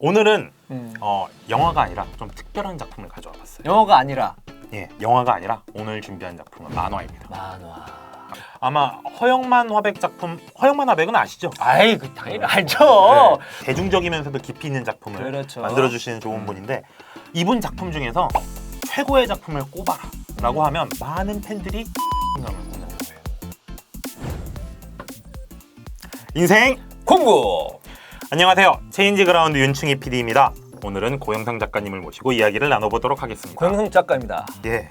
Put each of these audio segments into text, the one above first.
오늘은 영화가 아니라 좀 특별한 작품을 가져와 봤어요. 영화가 아니라 예, 영화가 아니라 오늘 준비한 작품은 만화입니다. 만화. 아마 허영만 화백 작품, 허영만 화백은 아시죠? 아이, 그 당연히 알죠. 네, 대중적이면서도 깊이 있는 작품을 그렇죠. 만들어주시는 좋은 분인데 이분 작품 중에서 최고의 작품을 꼽아라 라고 하면 많은 팬들이 생각을 꼽는 거예요. 인생 공부. 안녕하세요. 체인지 그라운드 윤충희 PD입니다. 오늘은 고영상 작가님을 모시고 이야기를 나눠보도록 하겠습니다. 고영상 작가입니다. 예,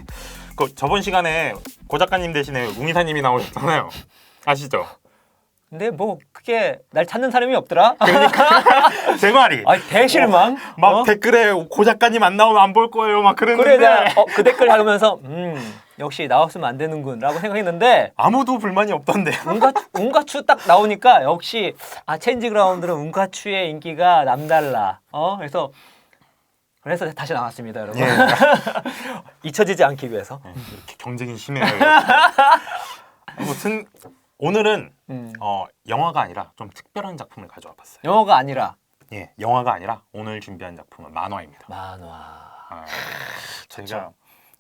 저번 시간에 고 작가님 대신에 웅이사님이 나오셨잖아요. 아시죠? 근데 뭐 그게 날 찾는 사람이 없더라. 제 말이 아, 대실망. 막 댓글에 고 작가님 안 나오면 안 볼 거예요 막 그랬는데 그래 내가 그 댓글 읽으면서 역시 나왔으면 안 되는군라고 생각했는데 아무도 불만이 없던데. 운가추 딱 나오니까 역시 체인지 그라운드는 운가추의 인기가 남달라. 그래서 다시 나왔습니다, 여러분. 예. 잊혀지지 않기 위해서. 이렇게 경쟁이 심해요. 아무튼 오늘은 영화가 아니라 좀 특별한 작품을 가져와 봤어요. 영화가 아니라 예, 영화가 아니라 오늘 준비한 작품은 만화입니다. 만화.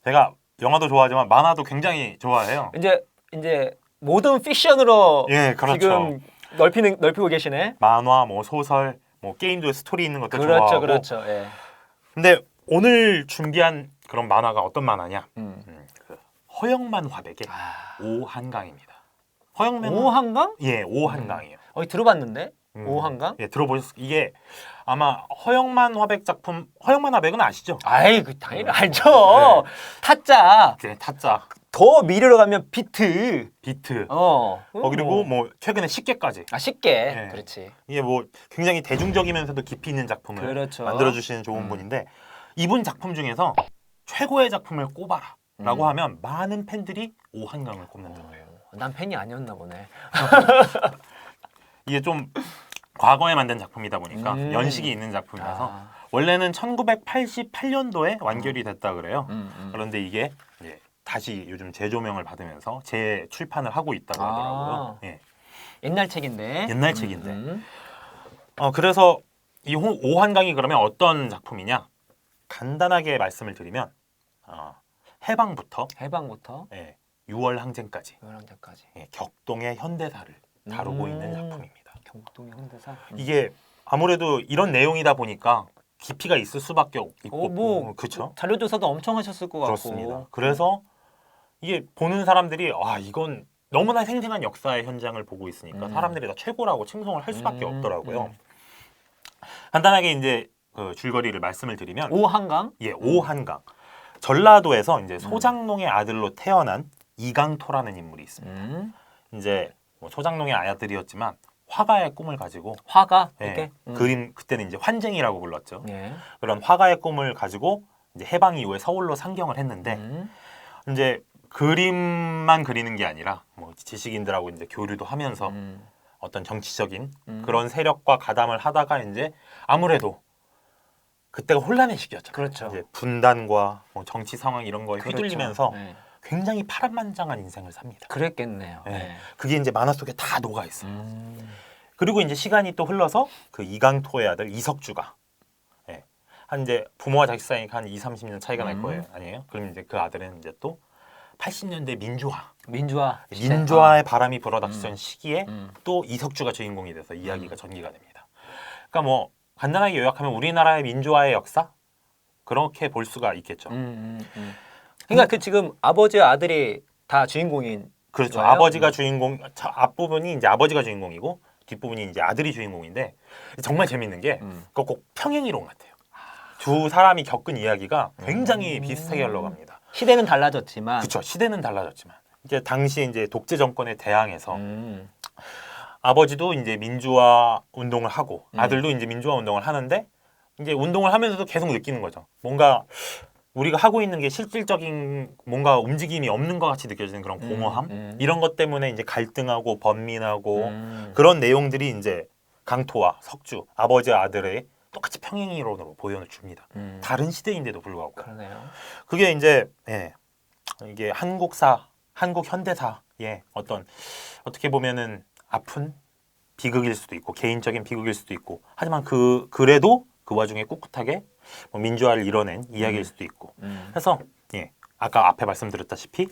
제가 영화도 좋아하지만 만화도 굉장히 좋아해요. 이제 모든 피션으로 예, 그렇죠. 지금 넓히고 계시네. 만화, 뭐 소설, 뭐 게임도 스토리 있는 것도 그렇죠, 좋아하고. 그렇죠. 예. 근데 오늘 준비한 그런 만화가 어떤 만화냐? 그 허영만 화백의 오한강입니다. 허영만 오한강? 예, 오한강이에요. 들어봤는데 오한강? 예, 들어보셨. 이게 아마 허영만 화백 작품, 허영만 화백은 아시죠? 아이, 그 당연히 알죠. 네. 타짜. 네, 타짜, 더 미래로 가면 비트. 비트. 그리고 그리고 뭐 최근에 10개까지. 쉽게. 네. 그렇지. 이게 뭐 굉장히 대중적이면서도 깊이 있는 작품을 그렇죠. 만들어주시는 좋은 분인데 이분 작품 중에서 최고의 작품을 꼽아라라고 하면 많은 팬들이 오한강을 꼽는다는 거예요. 난 팬이 아니었나 보네. 이게 좀 과거에 만든 작품이다 보니까 연식이 있는 작품이라서 원래는 1988년도에 완결이 됐다 그래요. 그런데 이게 이제 다시 요즘 재조명을 받으면서 재출판을 하고 있다고 하더라고요. 예. 옛날 책인데. 옛날 책인데. 그래서 이 오한강이 그러면 어떤 작품이냐? 간단하게 말씀을 드리면 해방부터 예, 6월 항쟁까지 예, 격동의 현대사를 다루고 있는 작품입니다. 격동의 현대사. 이게 아무래도 이런 내용이다 보니까 깊이가 있을 수밖에 있고, 그렇죠? 자료 조사도 엄청 하셨을 것 그렇습니다. 같고. 그래서 이게 보는 사람들이 이건 너무나 생생한 역사의 현장을 보고 있으니까 사람들이 다 최고라고 칭송을 할 수밖에 없더라고요. 간단하게 이제 그 줄거리를 말씀을 드리면 오한강? 예, 오한강. 전라도에서 이제 소장농의 아들로 태어난 이강토라는 인물이 있습니다. 이제 뭐 소장농의 아들이었지만 화가의 꿈을 가지고 화가? 예, 이렇게? 그림 그때는 이제 환쟁이라고 불렀죠. 예. 그런 화가의 꿈을 가지고 이제 해방 이후에 서울로 상경을 했는데 이제 그림만 그리는 게 아니라 뭐 지식인들하고 이제 교류도 하면서 어떤 정치적인 그런 세력과 가담을 하다가 이제 아무래도 그때가 혼란의 시기였죠. 그렇죠. 이제 분단과 뭐 정치 상황 이런 거에 휘둘리면서 네. 굉장히 파란만장한 인생을 삽니다. 그랬겠네요. 네. 네. 그게 이제 만화 속에 다 녹아 있어요. 그리고 이제 시간이 또 흘러서 그 이강토의 아들 이석주가 한 이제 부모와 자식 사이가 한 20-30년 차이가 날 거예요. 아니에요? 그럼 이제 그 아들은 이제 또 80년대 민주화의 바람이 불어닥치던 시기에 또 이석주가 주인공이 돼서 이야기가 전개가 됩니다. 그러니까 뭐 간단하게 요약하면 우리나라의 민주화의 역사 그렇게 볼 수가 있겠죠. 그러니까 지금 아버지와 아들이 다 주인공인. 그렇죠. 거예요? 아버지가 주인공, 앞부분이 이제 아버지가 주인공이고 뒷부분이 이제 아들이 주인공인데 정말 재밌는 게 그거 꼭 평행이론 같아요. 두 사람이 겪은 이야기가 굉장히 비슷하게 흘러갑니다. 시대는 달라졌지만. 그렇죠. 시대는 달라졌지만 이제 당시에 이제 독재 정권에 대항해서 아버지도 이제 민주화 운동을 하고 아들도 이제 민주화 운동을 하는데 이제 운동을 하면서도 계속 느끼는 거죠. 뭔가 우리가 하고 있는 게 실질적인 뭔가 움직임이 없는 것 같이 느껴지는 그런 공허함 이런 것 때문에 이제 갈등하고 번민하고 그런 내용들이 이제 강토와 석주 아버지와 아들의 똑같이 평행이론으로 보여줍니다. 다른 시대인데도 불구하고. 그러네요. 그게 이제 이게 한국 현대사의 어떤 어떻게 보면은 아픈 비극일 수도 있고 개인적인 비극일 수도 있고 하지만 그래도 그 와중에 꿋꿋하게 뭐 민주화를 이뤄낸 이야기일 수도 있고. 그래서 예, 아까 앞에 말씀드렸다시피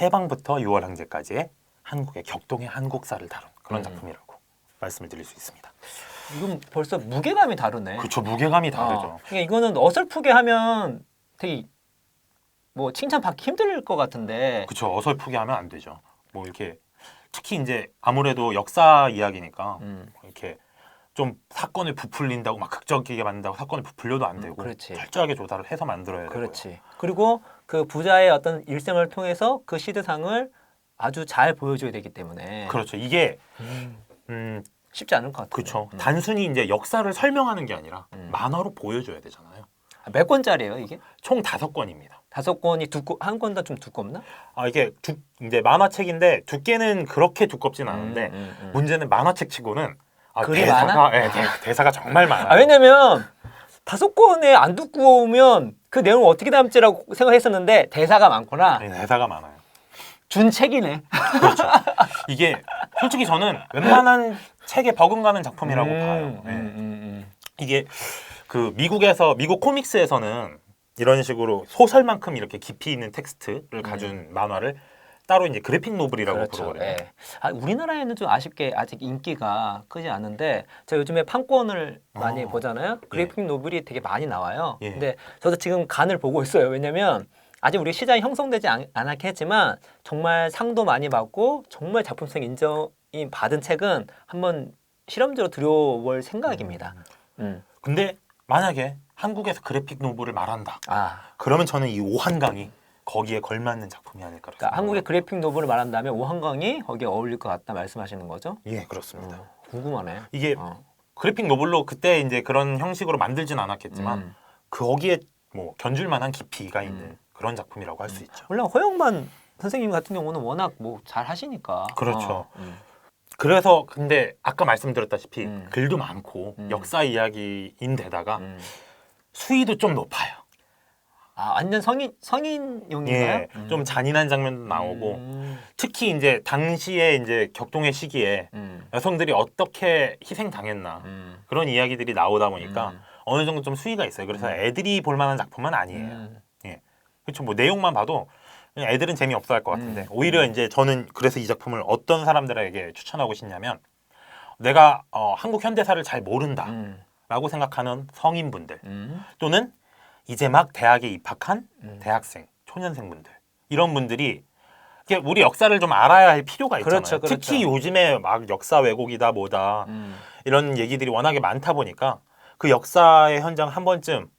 해방부터 6월 항쟁까지의 한국의 격동의 한국사를 다룬 그런 작품이라고 말씀을 드릴 수 있습니다. 이건 벌써 무게감이 다르네. 그렇죠. 무게감이 다르죠. 그러니까 이거는 어설프게 하면 되게 뭐 칭찬받기 힘들 것 같은데. 그렇죠. 어설프게 하면 안 되죠. 뭐 이렇게 특히 이제 아무래도 역사 이야기니까 이렇게 좀 사건을 부풀린다고 막 극적이게 만든다고 사건을 부풀려도 안 되고 그렇지. 철저하게 조사를 해서 만들어야 되고요. 그렇지. 그리고 그 부자의 어떤 일생을 통해서 그 시대상을 아주 잘 보여줘야 되기 때문에. 그렇죠. 이게 쉽지 않을 것 같아요. 그렇죠. 단순히 이제 역사를 설명하는 게 아니라 만화로 보여줘야 되잖아요. 몇 권짜리예요 이게? 총 5권입니다. 5권이 한 권 다 좀 두껍나? 이게 이제 만화책인데 두께는 그렇게 두껍진 않은데 문제는 만화책치고는 글이 대사가 많아? 예, 대사가 정말 많아요. 왜냐면 5권에 안 두꺼우면 그 내용을 어떻게 담지라고 생각했었는데 대사가 많구나. 네, 대사가 많아요. 준 책이네. 그렇죠. 이게 솔직히 저는 웬만한 책에 버금가는 작품이라고 봐요. 예. 이게 그 미국 코믹스에서는 이런 식으로 소설만큼 이렇게 깊이 있는 텍스트를 가진 만화를 따로 이제 그래픽 노블이라고 그렇죠. 부르거든요. 예. 우리나라에는 좀 아쉽게 아직 인기가 크지 않은데 제가 요즘에 판권을 많이 보잖아요. 그래픽 노블이 되게 많이 나와요. 예. 근데 저도 지금 간을 보고 있어요. 왜냐면 아직 우리 시장이 형성되지 않았긴 했지만 정말 상도 많이 받고 정말 작품성 인정이 받은 책은 한번 실험적으로 들여볼 생각입니다. 근데 만약에 한국에서 그래픽 노블을 말한다. 아, 그러면 저는 이 오한강이 거기에 걸맞는 작품이 아닐까. 그러니까 한국의 그래픽 노블을 말한다면 오한강이 거기에 어울릴 것 같다 말씀하시는 거죠? 예, 그렇습니다. 궁금하네. 이게 그래픽 노블로 그때 이제 그런 형식으로 만들진 않았겠지만 거기에 뭐 견줄 만한 깊이가 있는 그런 작품이라고 할 수 있죠. 물론 허영만 선생님 같은 경우는 워낙 뭐 잘 하시니까. 그렇죠. 그래서 근데 아까 말씀드렸다시피 글도 많고 역사 이야기인데다가 수위도 좀 높아요. 완전 성인용인가요? 예, 좀 잔인한 장면도 나오고 특히 이제 당시에 이제 격동의 시기에 여성들이 어떻게 희생당했나 그런 이야기들이 나오다 보니까 어느 정도 좀 수위가 있어요. 그래서 애들이 볼 만한 작품은 아니에요. 예, 그렇죠. 뭐 내용만 봐도 그냥 애들은 재미없어 할 것 같은데 오히려 이제 저는 그래서 이 작품을 어떤 사람들에게 추천하고 싶냐면 내가 한국 현대사를 잘 모른다라고 생각하는 성인분들 또는 이제 막 대학에 입학한 대학생, 초년생분들 이런 분들이 우리 역사를 좀 알아야 할 필요가 있잖아요. 그렇죠, 그렇죠. 특히 요즘에 막 역사 왜곡이다 뭐다 이런 얘기들이 워낙에 많다 보니까 그 역사의 현장 한 번쯤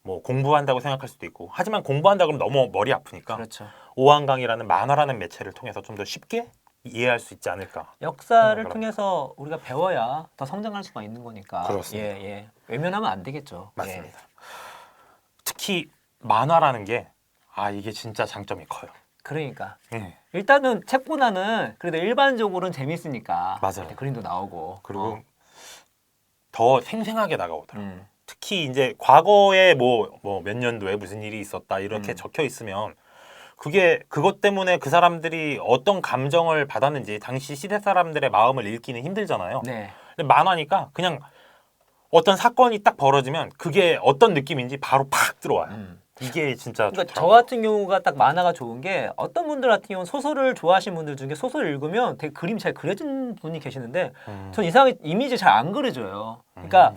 뭐 공부한다고 생각할 수도 있고 하지만 공부한다 그러면 너무 머리 아프니까 그렇죠. 오한강이라는 만화라는 매체를 통해서 좀 더 쉽게 이해할 수 있지 않을까. 역사를 통해서 우리가 배워야 더 성장할 수가 있는 거니까. 그렇습니다. 예. 외면하면 안 되겠죠. 맞습니다. 특히 만화라는 게 이게 진짜 장점이 커요. 그러니까 예. 일단은 책보다는 그래도 일반적으로는 재밌으니까. 맞아요. 그림도 나오고. 그리고 더 생생하게 다가오더라고요. 특히 이제 과거에 뭐 몇 년도에 무슨 일이 있었다 이렇게 적혀 있으면 그것 때문에 그 사람들이 어떤 감정을 받았는지 당시 시대 사람들의 마음을 읽기는 힘들잖아요. 네. 근데 만화니까 그냥 어떤 사건이 딱 벌어지면 그게 어떤 느낌인지 바로 팍 들어와요. 이게 진짜 그러니까 저 좋더라고요. 같은 경우가 딱 만화가 좋은 게 어떤 분들 같은 경우는 소설을 좋아하시는 분들 중에 소설을 읽으면 되게 그림 잘 그려진 분이 계시는데 전 이상하게 이미지 잘 안 그려져요. 그러니까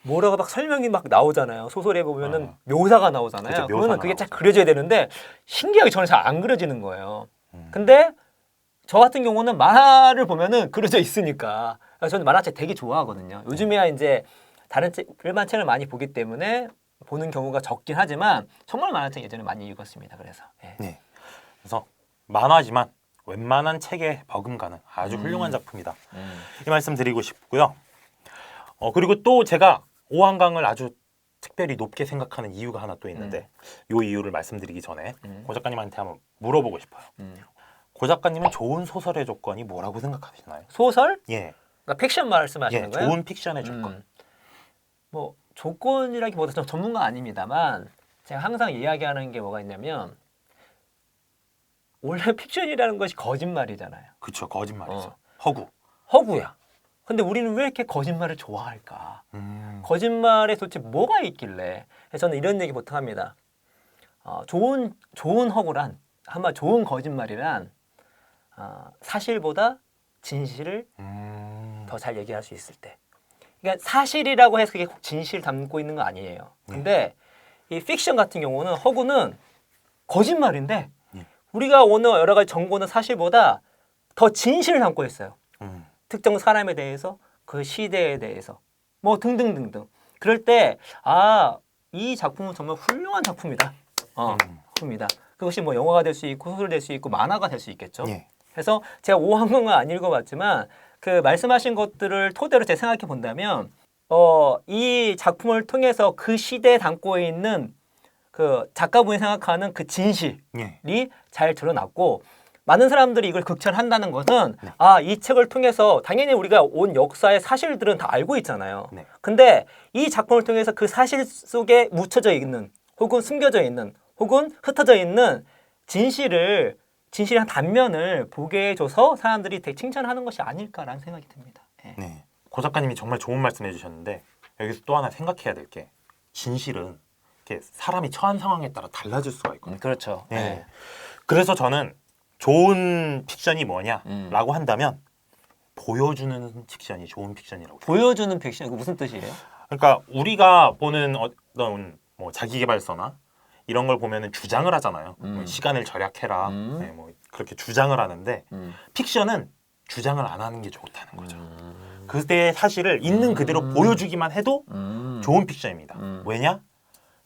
뭐라고 막 설명이 막 나오잖아요. 소설에 보면은 묘사가 나오잖아요. 그쵸, 묘사가 그러면 그게 잘 나오죠. 그려져야 되는데 신기하게 저는 잘 안 그려지는 거예요. 근데 저 같은 경우는 만화를 보면은 그려져 있으니까 저는 만화책 되게 좋아하거든요. 요즘에야 이제 다른 일반 책을 많이 보기 때문에 보는 경우가 적긴 하지만 정말 만화책 예전에 많이 읽었습니다. 그래서 예. 네. 그래서 만화지만 웬만한 책에 버금가는 아주 훌륭한 작품이다. 이 말씀 드리고 싶고요. 그리고 또 제가 오한강을 아주 특별히 높게 생각하는 이유가 하나 또 있는데 이 이유를 말씀드리기 전에 고 작가님한테 한번 물어보고 싶어요. 고 작가님은 좋은 소설의 조건이 뭐라고 생각하시나요? 소설? 예, 그러니까 픽션 말씀하시는 거예요? 좋은 픽션의 조건. 뭐 조건이라기보다 좀 전문가 아닙니다만 제가 항상 이야기하는 게 뭐가 있냐면 원래 픽션이라는 것이 거짓말이잖아요. 그쵸, 거짓말이죠. 어. 허구. 허구야. 근데 우리는 왜 이렇게 거짓말을 좋아할까? 거짓말에 도대체 뭐가 있길래? 그래서 저는 이런 얘기 보통 합니다. 좋은 허구란, 아마 좋은 거짓말이란 사실보다 진실을 더 잘 얘기할 수 있을 때. 그러니까 사실이라고 해서 그게 꼭 진실을 담고 있는 거 아니에요. 근데 이 픽션 같은 경우는 허구는 거짓말인데 우리가 오늘 여러 가지 정보는 사실보다 더 진실을 담고 있어요. 특정 사람에 대해서, 그 시대에 대해서, 뭐 등등등등. 그럴 때 이 작품은 정말 훌륭한 작품이다. 작품이다. 그것이 뭐 영화가 될 수 있고 소설 될 수 있고 만화가 될 수 있겠죠. 그래서 제가 오한권은 안 읽어봤지만 그 말씀하신 것들을 토대로 제가 생각해 본다면 이 작품을 통해서 그 시대에 담고 있는 그 작가분이 생각하는 그 진실이 잘 드러났고 많은 사람들이 이걸 극찬한다는 것은 이 책을 통해서 당연히 우리가 온 역사의 사실들은 다 알고 있잖아요. 근데 이 작품을 통해서 그 사실 속에 묻혀져 있는 혹은 숨겨져 있는 혹은 흩어져 있는 진실의 한 단면을 보게 해줘서 사람들이 되게 칭찬하는 것이 아닐까라는 생각이 듭니다. 네. 고 작가님이 정말 좋은 말씀 해주셨는데 여기서 또 하나 생각해야 될 게 진실은 이렇게 사람이 처한 상황에 따라 달라질 수가 있거든요. 그렇죠. 네. 그래서 저는 좋은 픽션이 뭐냐라고 한다면 보여주는 픽션이 좋은 픽션이라고. 보여주는 픽션, 이거 무슨 뜻이에요? 그러니까 우리가 보는 어떤 뭐 자기계발서나 이런 걸 보면은 주장을 하잖아요. 뭐 시간을 절약해라. 네, 뭐 그렇게 주장을 하는데 픽션은 주장을 안 하는 게 좋다는 거죠. 그때의 사실을 있는 그대로 보여주기만 해도 좋은 픽션입니다. 왜냐?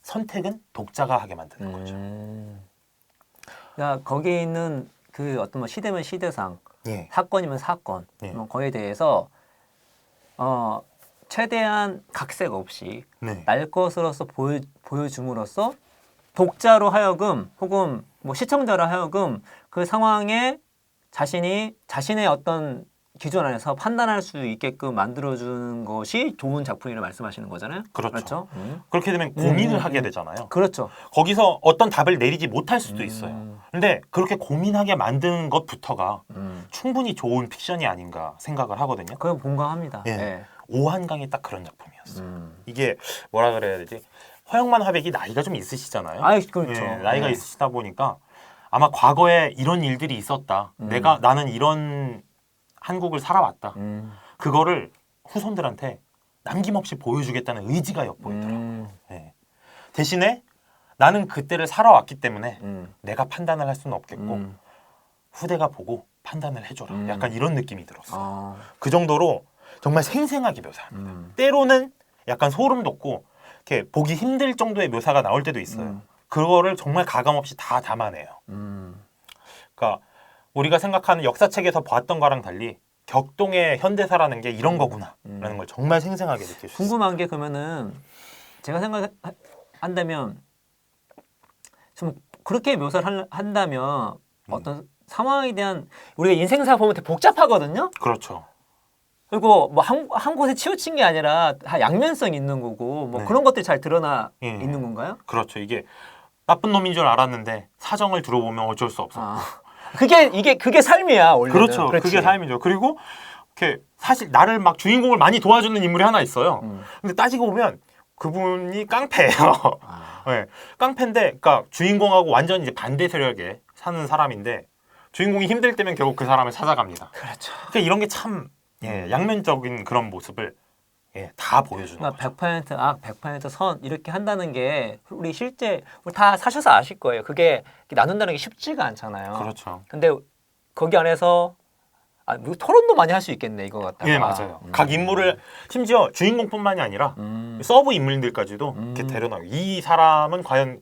선택은 독자가 하게 만드는 거죠. 그러니까 거기에 있는 그 어떤 뭐 시대면 시대상, 사건이면 사건, 뭐 거기에 대해서 최대한 각색 없이 날 것으로서 보여줌으로써 독자로 하여금 혹은 뭐 시청자로 하여금 그 상황에 자신의 어떤 기준 안에서 판단할 수 있게끔 만들어주는 것이 좋은 작품이라고 말씀하시는 거잖아요. 그렇죠. 그렇게 되면 고민을 하게 되잖아요. 그렇죠. 거기서 어떤 답을 내리지 못할 수도 있어요. 근데 그렇게 고민하게 만드는 것부터가 충분히 좋은 픽션이 아닌가 생각을 하거든요. 그건 공감합니다. 오한강이 딱 그런 작품이었어요. 이게 뭐라 그래야 되지? 허영만 화백이 나이가 좀 있으시잖아요. 그렇죠. 나이가 있으시다 보니까 아마 과거에 이런 일들이 있었다. 나는 이런 한국을 살아왔다. 그거를 후손들한테 남김없이 보여주겠다는 의지가 엿보이더라고요. 대신에 나는 그때를 살아왔기 때문에 내가 판단을 할 수는 없겠고 후대가 보고 판단을 해줘라. 약간 이런 느낌이 들었어요. 그 정도로 정말 생생하게 묘사합니다. 때로는 약간 소름 돋고 이렇게 보기 힘들 정도의 묘사가 나올 때도 있어요. 그거를 정말 가감없이 다 담아내요. 그러니까 우리가 생각하는 역사책에서 봤던 거랑 달리 격동의 현대사라는 게 이런 거구나라는 걸 정말 생생하게 느낄 수 있어요. 궁금한 게 그러면은 제가 생각한다면 좀 그렇게 묘사를 한다면 어떤 상황에 대한 우리가 인생사 보면 되게 복잡하거든요. 그렇죠. 그리고 뭐 한 곳에 치우친 게 아니라 다 양면성이 있는 거고 뭐 그런 것들이 잘 드러나 있는 건가요? 그렇죠. 이게 나쁜 놈인 줄 알았는데 사정을 들어보면 어쩔 수 없어. 그게 삶이야 원래는. 그렇죠. 그게 삶이죠. 그리고 이렇게 사실 나를 막 주인공을 많이 도와주는 인물이 하나 있어요. 근데 따지고 보면 그분이 깡패예요. 네, 깡패인데, 그러니까 주인공하고 완전 이제 반대 세력에 사는 사람인데 주인공이 힘들 때면 결국 그 사람을 찾아갑니다. 그렇죠. 그러니까 이런 게 참 양면적인 그런 모습을 다 보여주는 거죠. 100% 악, 100% 선 이렇게 한다는 게 우리 실제 우리 다 사셔서 아실 거예요. 그게 나눈다는 게 쉽지가 않잖아요. 그렇죠. 근데 거기 안에서 뭐 토론도 많이 할 수 있겠네 이거 같다가. 맞아요. 각 인물을 심지어 주인공뿐만이 아니라 서브 인물들까지도 이렇게 데려놔요. 이 사람은 과연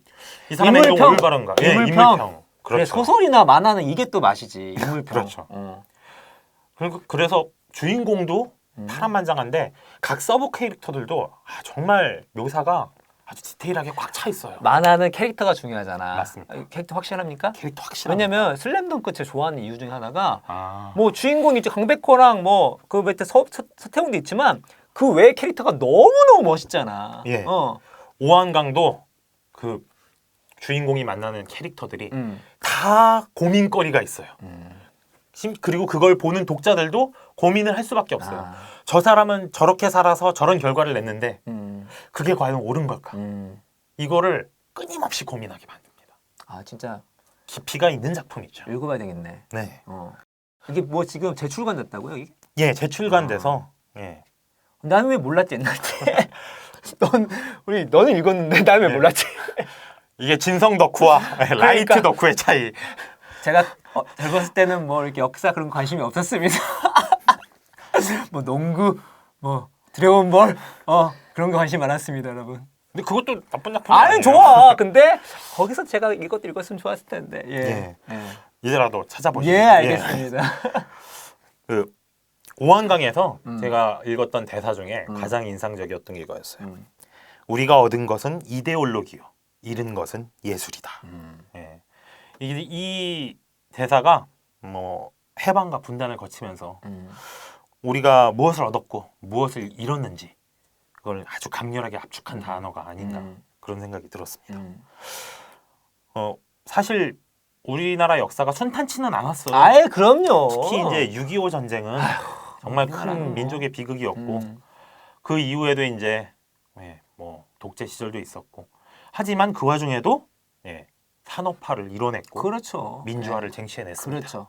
이 사람의 행동 올바른가? 인물평. 그렇죠. 소설이나 만화는 이게 또 맛이지. 인물평. 그렇죠. 그래서 주인공도 파란만장한데 각 서브 캐릭터들도 정말 묘사가 아주 디테일하게 꽉 차 있어요. 만화는 캐릭터가 중요하잖아. 맞습니다. 캐릭터 확실합니까? 캐릭터 확실합니다. 왜냐면 슬램덩크 제가 좋아하는 이유 중에 하나가 뭐 주인공이 이제 강백호랑 뭐 그 밑에 서태웅도 있지만 그 외의 캐릭터가 너무너무 멋있잖아. 오한강도 그 주인공이 만나는 캐릭터들이 다 고민거리가 있어요. 그리고 그걸 보는 독자들도 고민을 할 수밖에 없어요. 아, 저 사람은 저렇게 살아서 저런 결과를 냈는데 그게 과연 옳은 걸까? 이거를 끊임없이 고민하게 만듭니다. 아 진짜 깊이가 있는 작품이죠. 읽어봐야 되겠네. 네. 이게 뭐 지금 재출간됐다고요? 이게? 예, 재출간돼서 예. 나는 왜 몰랐지 옛날 때? 너는 읽었는데 나는 왜 네. 몰랐지? 이게 진성 덕후와 라이트 그러니까. 덕후의 차이. 제가 젊었을 때는 뭐 이렇게 역사 그런 관심이 없었습니다. 뭐 농구, 뭐 드래곤볼, 그런 거 관심 많았습니다, 여러분. 근데 그것도 나쁜 작품 아니 아니에요. 좋아. 근데 거기서 제가 이것도 읽었으면 좋았을 텐데. 예. 이제라도 찾아보시죠. 예, 알겠습니다. 그 오한강에서 음. 제가 읽었던 대사 중에 가장 인상적이었던 게 이거였어요. 우리가 얻은 것은 이데올로기요, 잃은 것은 예술이다. 예. 이 대사가 뭐 해방과 분단을 거치면서 우리가 무엇을 얻었고 무엇을 잃었는지 그걸 아주 강렬하게 압축한 단어가 아닌가 그런 생각이 들었습니다. 사실 우리나라 역사가 순탄치는 않았어요. 아예 그럼요. 특히 이제 6.25 전쟁은 정말 우리나라는 큰 뭐. 민족의 비극이었고 그 이후에도 이제 뭐 독재 시절도 있었고 하지만 그 와중에도 산업화를 이뤄냈고 그렇죠. 민주화를 쟁취해냈습니다. 그렇죠.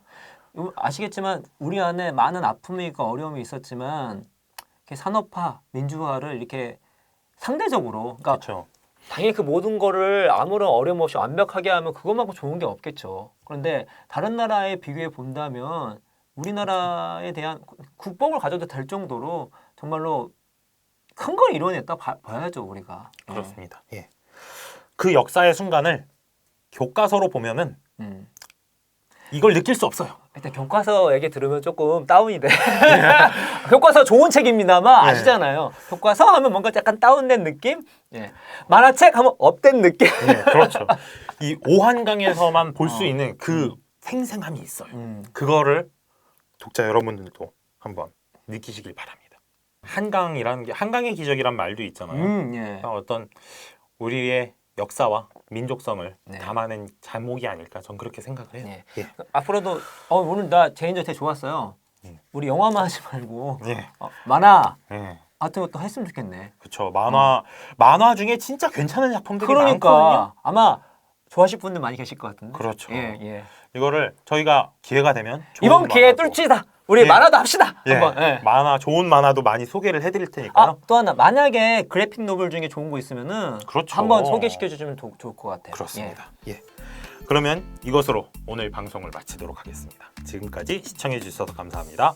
아시겠지만 우리 안에 많은 아픔이 있고 어려움이 있었지만 이렇게 산업화, 민주화를 이렇게 상대적으로 그러니까 그렇죠. 당연히 그 모든 거를 아무런 어려움 없이 완벽하게 하면 그것만큼 좋은 게 없겠죠. 그런데 다른 나라에 비교해 본다면 우리나라에 대한 국뽕을 가져도 될 정도로 정말로 큰 걸 이뤄냈다 봐야죠 우리가. 그렇습니다. 예. 그 역사의 순간을 교과서로 보면은 이걸 느낄 수 없어요. 일단 교과서 얘기 들으면 조금 다운이 돼. 교과서 좋은 책입니다만 네. 아시잖아요. 교과서 하면 뭔가 약간 다운된 느낌? 예. 만화책 하면 업된 느낌? 네, 그렇죠. 이 오한강에서만 볼 수 있는 그 생생함이 있어요. 그거를 독자 여러분들도 한번 느끼시길 바랍니다. 한강이라는 게 한강의 기적이란 말도 있잖아요. 예. 그러니까 어떤 우리의 역사와 민족성을 네. 담아낸 자목이 아닐까 전 그렇게 생각을 해요. 네. 예. 앞으로도 오늘 나 개인적으로 되게 좋았어요. 우리 영화만 하지 말고 예. 만화 예. 같은 것도 했으면 좋겠네. 그렇죠. 만화 중에 진짜 괜찮은 작품들이 많거든요. 그러니까 아마 좋아하실 분들 많이 계실 것 같은데. 그렇죠. 예. 이거를 저희가 기회가 되면 좋은 이번 기회에 만화도, 뚫지다. 우리 예. 만화도 합시다. 예. 한번. 예. 좋은 만화도 많이 소개를 해드릴 테니까요. 또 하나 만약에 그래픽 노블 중에 좋은 거 있으면은 그렇죠. 한번 소개시켜 주시면 좋을 것 같아요. 그렇습니다. 예. 그러면 이것으로 오늘 방송을 마치도록 하겠습니다. 지금까지 시청해 주셔서 감사합니다.